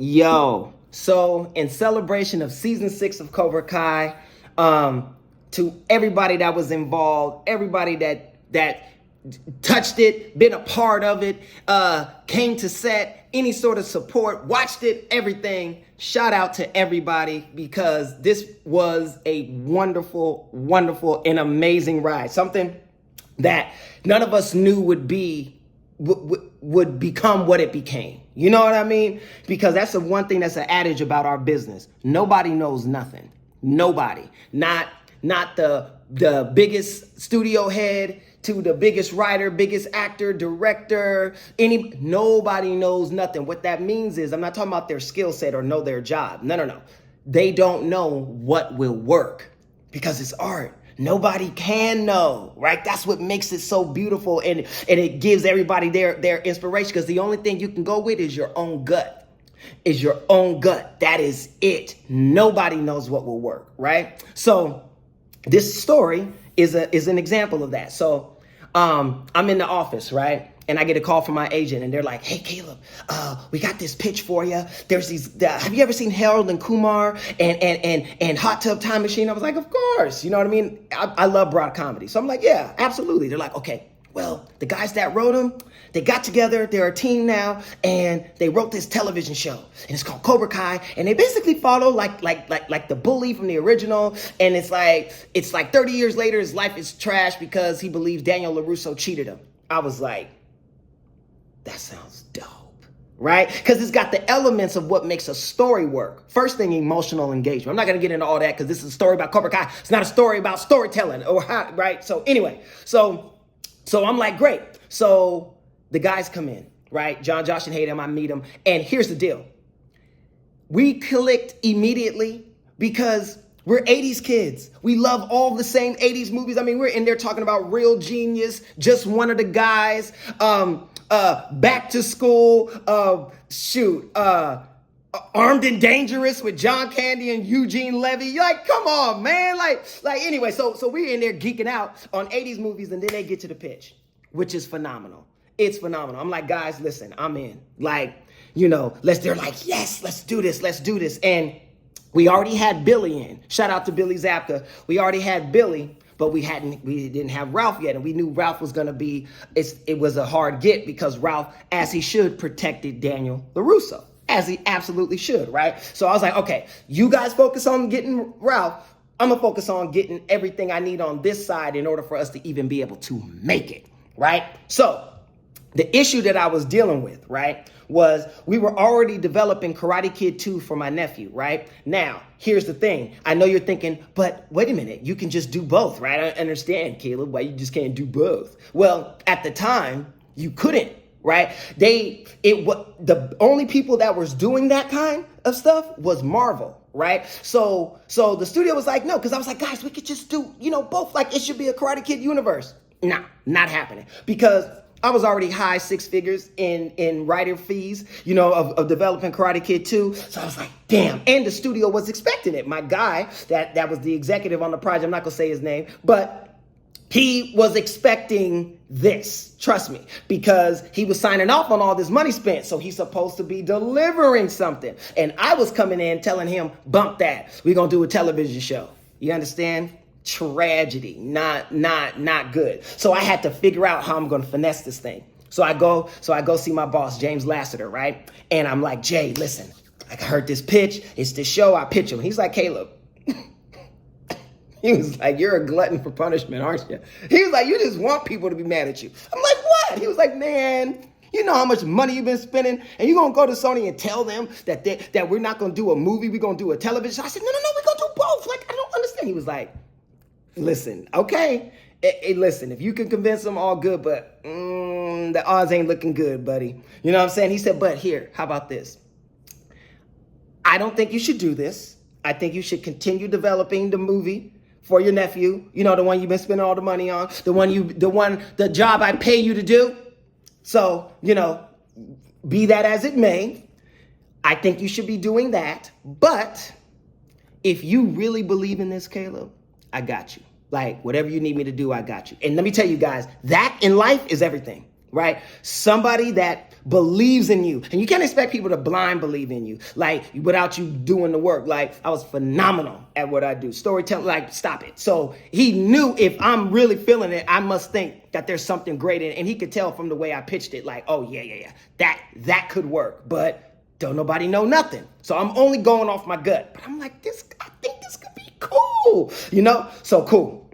Yo, so in celebration of season 6 of Cobra Kai, to everybody that was involved, everybody that touched it, been a part of it, came to set, any sort of support, watched it, everything. Shout out to everybody because this was a wonderful, wonderful, and amazing ride. Something that none of us knew would become what it became. You know what I mean? Because that's the one thing that's an adage about our business. Nobody knows nothing. Nobody. Not the biggest studio head to the biggest writer, biggest actor, director, nobody knows nothing. What that means is, I'm not talking about their skill set or know their job. No. They don't know what will work because it's art. Nobody can know, right? That's what makes it so beautiful, and it gives everybody their inspiration, because the only thing you can go with is your own gut. Is your own gut. That is it. Nobody knows what will work, right? So this story is an example of that. So I'm in the office, right? And I get a call from my agent, and they're like, "Hey, Caleb, we got this pitch for you. There's these. Have you ever seen Harold and Kumar and Hot Tub Time Machine?" I was like, "Of course." You know what I mean? I love broad comedy, so I'm like, "Yeah, absolutely." They're like, "Okay, well, the guys that wrote them, they got together. They're a team now, and they wrote this television show, and it's called Cobra Kai. And they basically follow like the bully from the original. And it's like 30 years later, his life is trash because he believes Daniel LaRusso cheated him." I was like, that sounds dope, right? Because it's got the elements of what makes a story work. First thing, emotional engagement. I'm not going to get into all that because this is a story about Cobra Kai. It's not a story about storytelling, or how, right? So anyway, so I'm like, great. So the guys come in, right? John, Josh, and Hayden, I meet them. And here's the deal. We clicked immediately because we're 80s kids. We love all the same 80s movies. I mean, we're in there talking about Real Genius, Just One of the Guys, Back to School, Armed and Dangerous with John Candy and Eugene Levy. You're like, come on, man. Like anyway, so we're in there geeking out on 80s movies, and then they get to the pitch, which is phenomenal. It's phenomenal. I'm like, guys, listen, I'm in. Like, they're like, yes, let's do this. And we already had Billy in. Shout out to Billy Zapka. We already had Billy, but we didn't have Ralph yet. And we knew Ralph was going to be, it was a hard get because Ralph, as he should, protected Daniel LaRusso, as he absolutely should, right? So I was like, okay, you guys focus on getting Ralph. I'm going to focus on getting everything I need on this side in order for us to even be able to make it, right? So the issue that I was dealing with, right, was we were already developing Karate Kid 2 for my nephew, right? Now, here's the thing. I know you're thinking, but wait a minute, you can just do both, right? I understand, Caleb, why you just can't do both. Well, at the time, you couldn't, right? The only people that was doing that kind of stuff was Marvel, right? So the studio was like, no, because I was like, guys, we could just do, both. Like, it should be a Karate Kid universe. Nah, not happening. Because I was already high 6 figures in writer fees, of developing Karate Kid 2. So I was like, damn. And the studio was expecting it. My guy, that was the executive on the project, I'm not going to say his name, but he was expecting this. Trust me, because he was signing off on all this money spent. So he's supposed to be delivering something. And I was coming in telling him, bump that. We're going to do a television show. You understand? Tragedy, not good. So I had to figure out how I'm going to finesse this thing. So I go see my boss, James Lassiter, right? And I'm like, Jay, listen, I heard this pitch. It's this show. I pitch him. He's like, Caleb. He was like, you're a glutton for punishment, aren't you? He was like, you just want people to be mad at you. I'm like, what? He was like, man, you know how much money you've been spending, and you're going to go to Sony and tell them that we're not going to do a movie, we're going to do a television. I said, no, we're going to do both. Like, I don't understand. He was like, listen, okay. Listen, if you can convince them, all good, but the odds ain't looking good, buddy. You know what I'm saying? He said, but here, how about this? I don't think you should do this. I think you should continue developing the movie for your nephew. The one you've been spending all the money on, the job I pay you to do. So, be that as it may, I think you should be doing that. But if you really believe in this, Caleb, I got you. Like, whatever you need me to do, I got you. And let me tell you guys, that in life is everything. right? Somebody that believes in you. And you can't expect people to blind believe in you, like without you doing the work. Like I was phenomenal at what I do. Storytelling, like stop it. So he knew if I'm really feeling it, I must think that there's something great in it. And he could tell from the way I pitched it, like, oh yeah. That could work. But don't nobody know nothing. So I'm only going off my gut. But I'm like, I think this could be cool. So cool.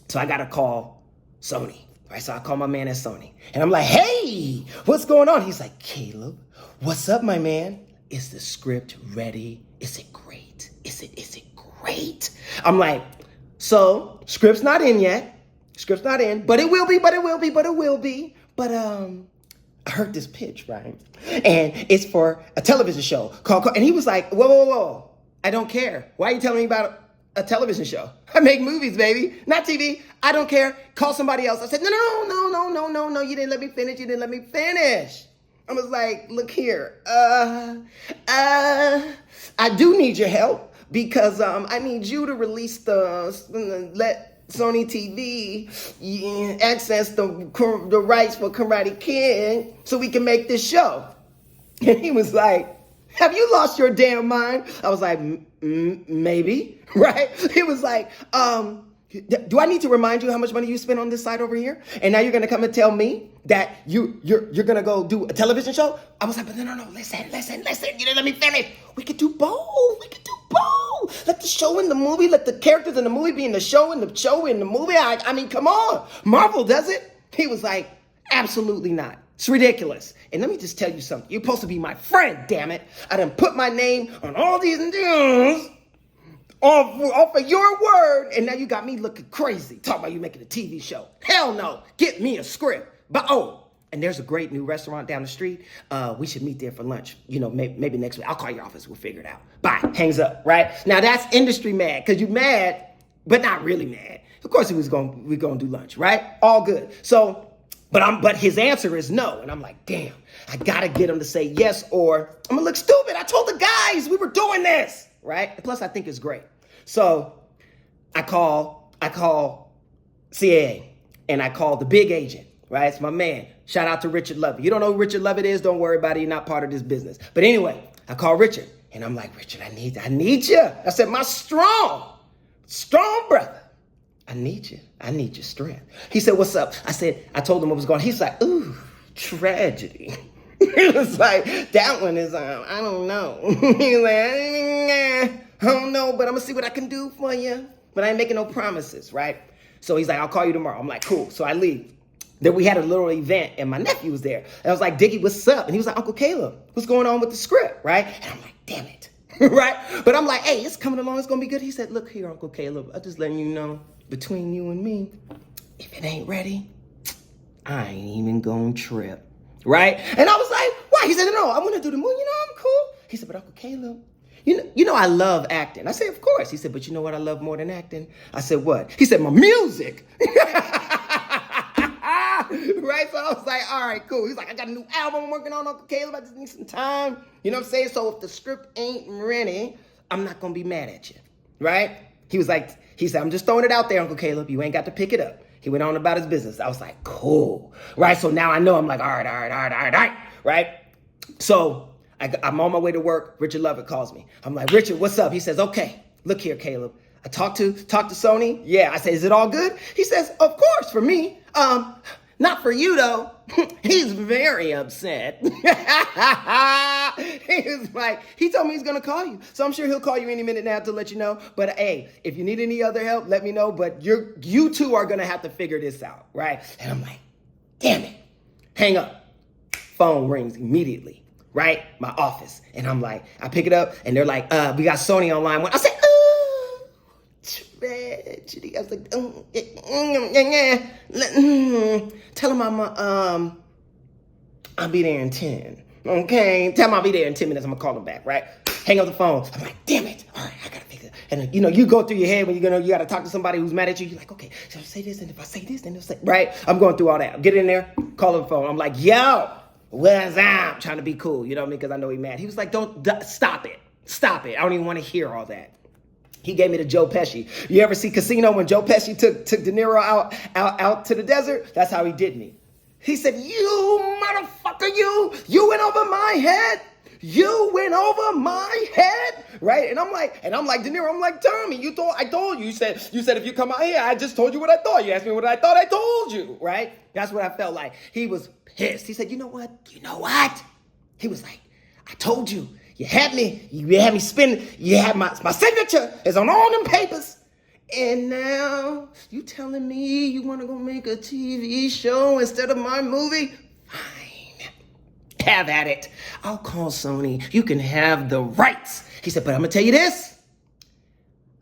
So I got to call Sony. Right, so I call my man at Sony. And I'm like, hey, what's going on? He's like, Caleb, what's up, my man? Is the script ready? Is it great? Is it great? I'm like, so script's not in yet. Script's not in, but it will be. But I heard this pitch, right? And it's for a television show called, and he was like, whoa. I don't care. Why are you telling me about a television show? I make movies, baby, not TV. I don't care. Call somebody else. I said, no. You didn't let me finish. I was like, look here. I do need your help because I need you to release let Sony TV access the rights for Karate Kid so we can make this show. And he was like, have you lost your damn mind? I was like, maybe, right? He was like, do I need to remind you how much money you spent on this site over here? And now you're going to come and tell me that you're going to go do a television show? I was like, but no, listen. You didn't let me finish. We could do both. Let the show in the movie, let the characters in the movie be in the show, and the show in the movie. I mean, come on. Marvel does it. He was like, absolutely not. It's ridiculous. And let me just tell you something. You're supposed to be my friend, damn it. I done put my name on all these deals off of your word, and now you got me looking crazy. Talk about you making a TV show. Hell no. Get me a script. But and there's a great new restaurant down the street. We should meet there for lunch. Maybe next week. I'll call your office. We'll figure it out. Bye. Hangs up, right? Now that's industry mad, because you mad, but not really mad. Of course we're gonna do lunch, right? All good. So, but his answer is no. And I'm like, damn, I gotta get him to say yes, or I'm gonna look stupid. I told the guys we were doing this, right? Plus I think it's great. So I call CAA, and I call the big agent, right? It's my man. Shout out to Richard Lovett. You don't know who Richard Lovett is? Don't worry about it. You're not part of this business. But anyway, I call Richard, and I'm like, Richard, I need you. I said, my strong brother. I need you. I need your strength. He said, what's up? I told him what was going on. He's like, ooh, tragedy. He was like, that one is, I don't know. He's like, I don't know, but I'm going to see what I can do for you. But I ain't making no promises, right? So he's like, I'll call you tomorrow. I'm like, cool. So I leave. Then we had a little event, and my nephew was there. And I was like, Diggy, what's up? And he was like, Uncle Caleb, what's going on with the script, right? And I'm like, damn it, right? But I'm like, hey, it's coming along. It's going to be good. He said, look here, Uncle Caleb, I'm just letting you know, between you and me, if it ain't ready, I ain't even going to trip, right? And I was like, why? He said, no, I want to do the movie. I'm cool. He said, but Uncle Caleb, you know I love acting. I said, of course. He said, but you know what I love more than acting? I said, what? He said, my music. Right? So I was like, all right, cool. He's like, I got a new album I'm working on, Uncle Caleb. I just need some time. You know what I'm saying? So if the script ain't ready, I'm not going to be mad at you. Right? He said, I'm just throwing it out there, Uncle Caleb. You ain't got to pick it up. He went on about his business. I was like, cool. Right? So now I know. I'm like, all right. Right? So I'm on my way to work. Richard Lovett calls me. I'm like, Richard, what's up? He says, okay, look here, Caleb. I talked to Sony. Yeah. I said, is it all good? He says, of course, for me. Not for you, though. He's very upset. He was like, he told me he's going to call you. So I'm sure he'll call you any minute now to let you know. But hey, if you need any other help, let me know. But you two are going to have to figure this out, right? And I'm like, damn it. Hang up. Phone rings immediately, right? My office. And I'm like, I pick it up, and they're like, we got Sony on line one. I said, tragedy. I was like, tell him I'll be there in 10. Okay? Tell him I'll be there in 10 minutes. I'm going to call him back, right? Hang up the phone. I'm like, damn it. All right, I got to fix it. And, you go through your head when you got to talk to somebody who's mad at you. You're like, okay, so I say this, and if I say this, then they'll say, right? I'm going through all that. Get in there, call the phone. I'm like, yo, what's up? Trying to be cool, you know what I mean? Because I know he's mad. He was like, stop it. Stop it. I don't even want to hear all that. He gave me the Joe Pesci. You ever see Casino when Joe Pesci took De Niro out to the desert? That's how he did me. He said, you motherfucker, you went over my head. You went over my head, right? And I'm like, De Niro, I'm like, Tommy, I told you. You said if you come out here, I just told you what I thought. You asked me what I thought, I told you, right? That's what I felt like. He was pissed. He said, you know what? He was like, I told you. You had me spin. You had my signature is on all them papers. And now you telling me you want to go make a TV show instead of my movie? Fine. Have at it. I'll call Sony. You can have the rights. He said, but I'm going to tell you this.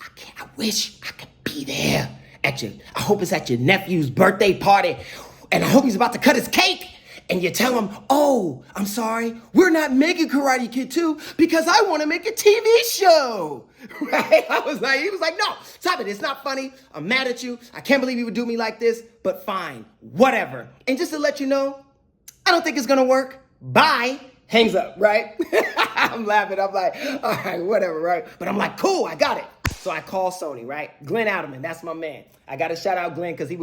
I wish I could be there I hope it's at your nephew's birthday party. And I hope he's about to cut his cake. And you tell him, oh, I'm sorry, we're not making Karate Kid 2 because I want to make a TV show, right? He was like, no, stop it. It's not funny. I'm mad at you. I can't believe you would do me like this, but fine, whatever. And just to let you know, I don't think it's going to work. Bye. Hangs up, right? I'm laughing. I'm like, all right, whatever, right? But I'm like, cool, I got it. So I call Sony, right? Glenn Outerman, that's my man. I got to shout out Glenn because he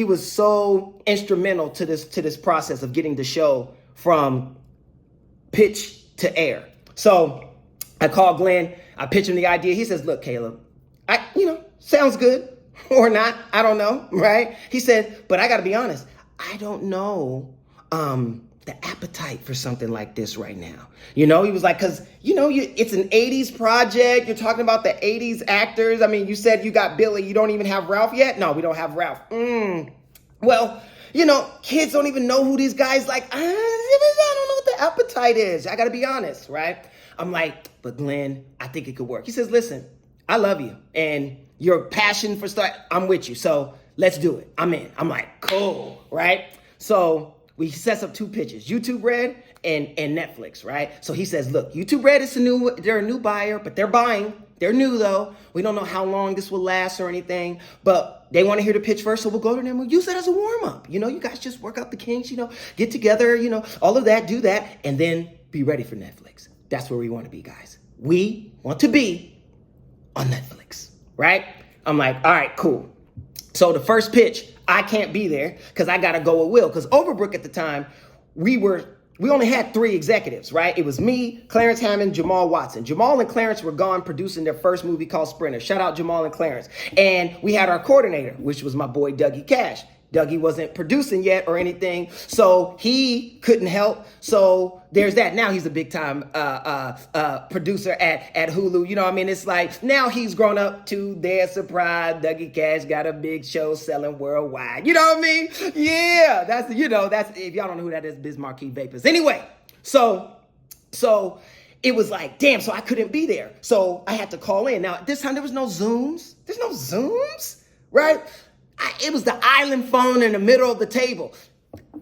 was so instrumental to this process of getting the show from pitch to air. So I called Glenn. I pitched him the idea. He says, look, Caleb, sounds good or not. I don't know, right? He said, but I got to be honest. I don't know the appetite for something like this right now. He was like, because, it's an 80s project. You're talking about the 80s actors. I mean, you said you got Billy. You don't even have Ralph yet? No, we don't have Ralph. Well, kids don't even know who these guys like. I don't know what the appetite is. I got to be honest, right? I'm like, but Glenn, I think it could work. He says, listen, I love you. And your passion for I'm with you. So let's do it. I'm in. I'm like, cool, right? So we sets up two pitches, YouTube Red and Netflix, right? So he says, look, YouTube Red is they're a new buyer, but they're buying. They're new though. We don't know how long this will last or anything, but they want to hear the pitch first. So we'll go to them. We'll use it as a warm up. You guys just work out the kinks, get together, all of that, do that, and then be ready for Netflix. That's where we want to be, guys. We want to be on Netflix, right? I'm like, all right, cool. So the first pitch, I can't be there because I got to go with Will. Because Overbrook at the time, we only had 3 executives, right? It was me, Clarence Hammond, Jamal Watson. Jamal and Clarence were gone producing their first movie called Sprinter. Shout out Jamal and Clarence. And we had our coordinator, which was my boy Dougie Cash. Dougie wasn't producing yet or anything, so he couldn't help. So there's that. Now he's a big time producer at Hulu. You know what I mean? It's like now he's grown up to their surprise. Dougie Cash got a big show selling worldwide. You know what I mean? Yeah, that's if y'all don't know who that is, Biz Marquee Vapors. Anyway, so it was like, damn, so I couldn't be there. So I had to call in. Now, this time there was no Zooms. There's no Zooms, right? It was the island phone in the middle of the table.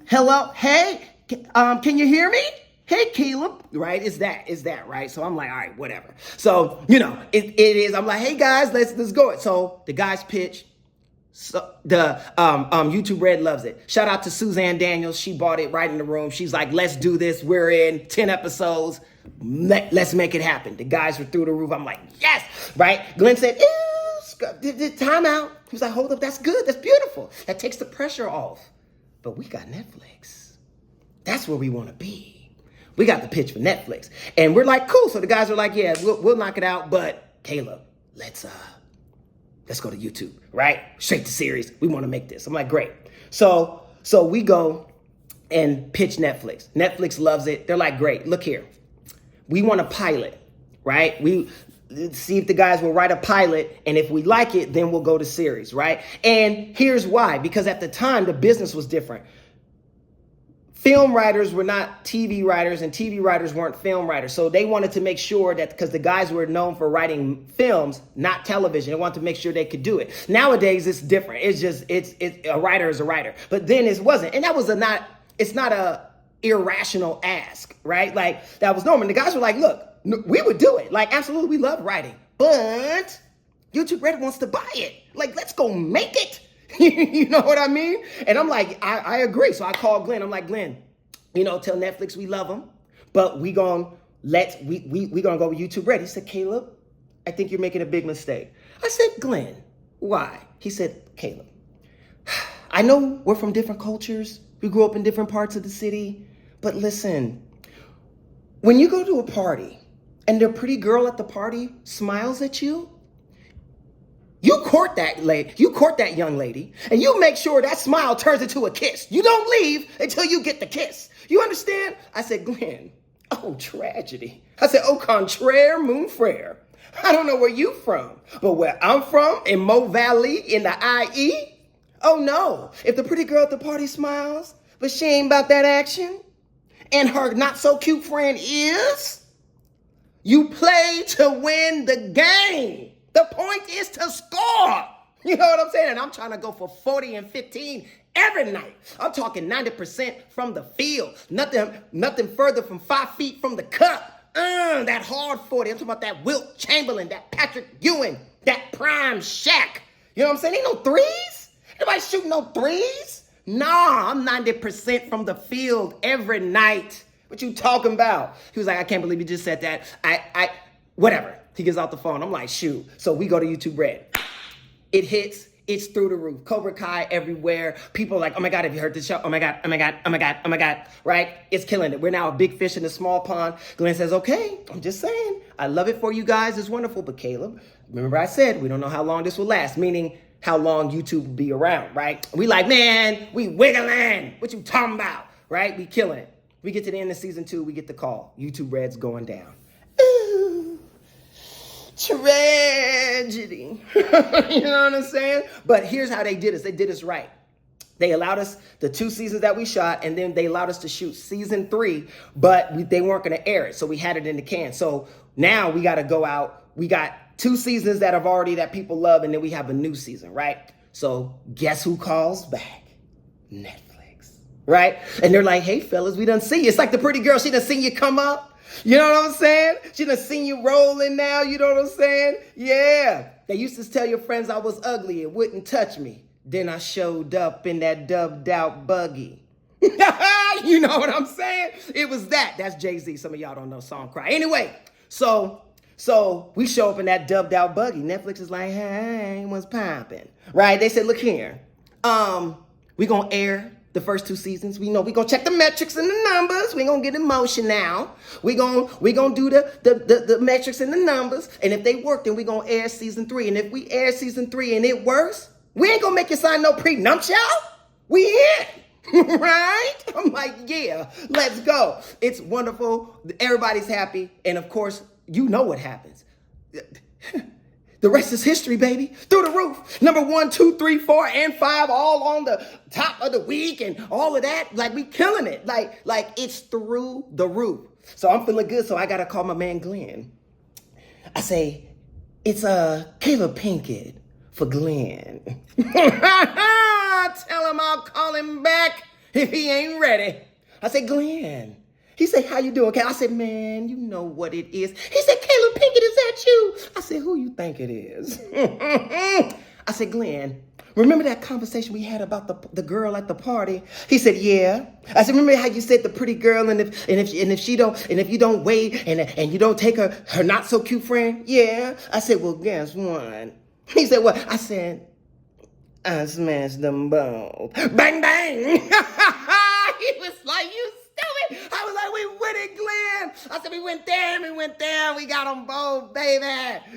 Hello? Hey? Can you hear me? Hey, Caleb. Right? Is that, right? So I'm like, all right, whatever. So, it is. I'm like, hey, guys, let's go. So the guys pitch. So the YouTube Red loves it. Shout out to Suzanne Daniels. She bought it right in the room. She's like, let's do this. We're in 10 episodes. Let's make it happen. The guys were through the roof. I'm like, yes, right? Glenn said, time out. He was like, hold up, that's good, that's beautiful. That takes the pressure off. But we got Netflix. That's where we want to be. We got the pitch for Netflix. And we're like, cool. So the guys are like, yeah, we'll knock it out. But Caleb, let's go to YouTube, right? Straight to series. We want to make this. I'm like, great. So we go and pitch Netflix. Netflix loves it. They're like, great, look here. We want a pilot, right? We see if the guys will write a pilot, and if we like it, then we'll go to series, right? And here's why. Because at the time, the business was different. Film writers were not TV writers, and TV writers weren't film writers. So they wanted to make sure that, because the guys were known for writing films, not television, they wanted to make sure they could do it. Nowadays, it's different. It's a writer is a writer. But then it wasn't. And that was it's not a irrational ask, right? Like, that was normal. And the guys were like, look, we would do it. Like, absolutely, we love writing. But YouTube Red wants to buy it. Like, let's go make it. You know what I mean? And I'm like, I agree. So I called Glenn. I'm like, Glenn, tell Netflix we love them, but we gonna go with YouTube Red. He said, Caleb, I think you're making a big mistake. I said, Glenn, why? He said, Caleb, I know we're from different cultures. We grew up in different parts of the city. But listen, when you go to a party and the pretty girl at the party smiles at you, you court that lady, you court that young lady, and you make sure that smile turns into a kiss. You don't leave until you get the kiss. You understand? I said, Glenn, oh, tragedy. I said, au contraire, mon frere. I don't know where you from, but where I'm from, in Mo Valley, in the IE, oh no. If the pretty girl at the party smiles, but she ain't about that action, and her not so cute friend is, you play to win the game. The point is to score. You know what I'm saying? And I'm trying to go for 40 and 15 every night. I'm talking 90% from the field. Nothing further from 5 feet from the cup. That hard 40. I'm talking about that Wilt Chamberlain, that Patrick Ewing, that prime Shaq. You know what I'm saying? Ain't no threes. Nobody shooting no threes. Nah, I'm 90% from the field every night. What you talking about? He was like, I can't believe you just said that. Whatever. He gets off the phone. I'm like, shoot. So we go to YouTube Red. It hits. It's through the roof. Cobra Kai everywhere. People are like, oh my God, have you heard this show? Oh my God, oh my God, oh my God, oh my God. Right? It's killing it. We're now a big fish in a small pond. Glenn says, okay, I'm just saying. I love it for you guys. It's wonderful. But Caleb, remember I said, we don't know how long this will last, meaning how long YouTube will be around, right? We like, man, we wiggling. What you talking about? Right? We killing it. We get to the end of season 2. We get the call. YouTube Red's going down. Tragedy. You know what I'm saying? But here's how they did us. They did us right. They allowed us the 2 seasons that we shot, and then they allowed us to shoot season 3, but they weren't going to air it. So we had it in the can. So now we got to go out. We got 2 seasons that people love, and then we have a new season, right? So guess who calls back? Netflix, right? And they're like, hey, fellas, we done see you. It's like the pretty girl. She done seen you come up. You know what I'm saying? She done seen you rolling now. You know what I'm saying? Yeah. They used to tell your friends I was ugly and wouldn't touch me. Then I showed up in that dubbed out buggy. You know what I'm saying? It was that. That's Jay-Z. Some of y'all don't know Song Cry. Anyway, so we show up in that dubbed out buggy. Netflix is like, hey, what's popping? Right? They said, look here. We gonna air the first 2 seasons. We know we gonna check the metrics and the numbers. We gonna get emotion now. We gonna do the metrics and the numbers. And if they work, then we gonna air season 3. And if we air season 3 and it works, we ain't gonna make you sign no prenuptial. We in. Right? I'm like, yeah, let's go. It's wonderful. Everybody's happy. And of course, you know what happens. The rest is history, baby. Through the roof. Number 1, 2, 3, 4, and 5, all on the top of the week and all of that. Like, we killing it. Like it's through the roof. So I'm feeling good. So I got to call my man Glenn. I say, it's Caleb Pinkett for Glenn. Tell him I'll call him back if he ain't ready. I say, Glenn. He said, how you doing, Cal? I said, man, you know what it is. He said, Caleb Pinkett, is that you? I said, who you think it is? I said, Glenn, remember that conversation we had about the girl at the party? He said, yeah. I said, remember how you said the pretty girl, and if you don't wait and you don't take her not so cute friend? Yeah. I said, well, guess what? He said, what? I said, I smashed them both. Bang, bang. He was like, you stupid. I was like, we went it, Glenn. I said, we went there and we went there. We got them both, baby.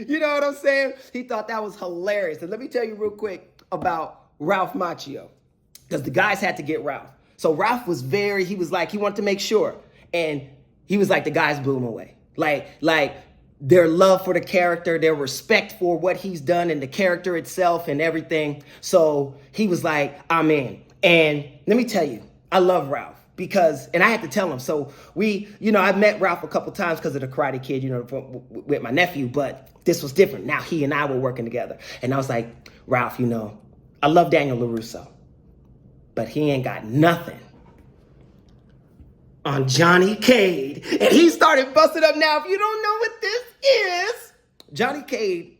You know what I'm saying? He thought that was hilarious. And let me tell you real quick about Ralph Macchio, because the guys had to get Ralph. So Ralph was he wanted to make sure. And he was like, the guys blew him away. Like their love for the character, their respect for what he's done and the character itself and everything. So he was like, I'm in. And let me tell you, I love Ralph because, and I had to tell him. So I met Ralph a couple times because of the Karate Kid, with my nephew, but this was different. Now he and I were working together. And I was like, Ralph, I love Daniel LaRusso, but he ain't got nothing on Johnny Cade. And he started busting up. Now, if you don't know what this is, Johnny Cade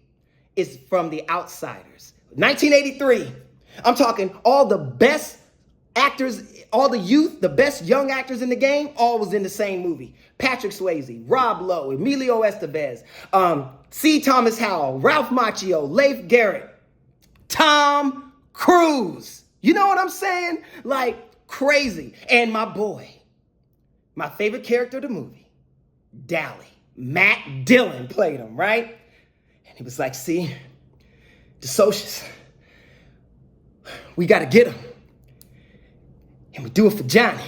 is from The Outsiders. 1983. I'm talking all the best actors, all the youth, the best young actors in the game, all was in the same movie. Patrick Swayze, Rob Lowe, Emilio Estevez, C. Thomas Howell, Ralph Macchio, Leif Garrett, Tom Cruise. You know what I'm saying? Like crazy. And my boy, my favorite character of the movie, Dally, Matt Dillon played him, right? And he was like, see, the socials, we got to get him. And we do it for Johnny.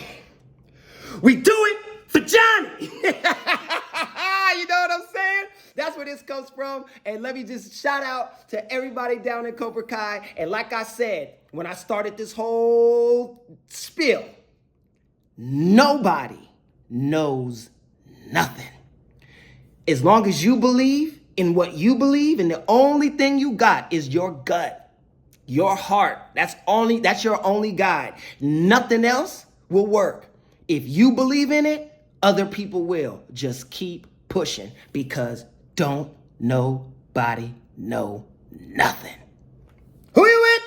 We do it for Johnny. You know what I'm saying? That's where this comes from. And let me just shout out to everybody down in Cobra Kai. And like I said, when I started this whole spiel, nobody knows nothing. As long as you believe in what you believe, and the only thing you got is your gut, your heart. That's your only guide. Nothing else will work. If you believe in it, other people will. Just keep pushing, because don't nobody know nothing. Who you with?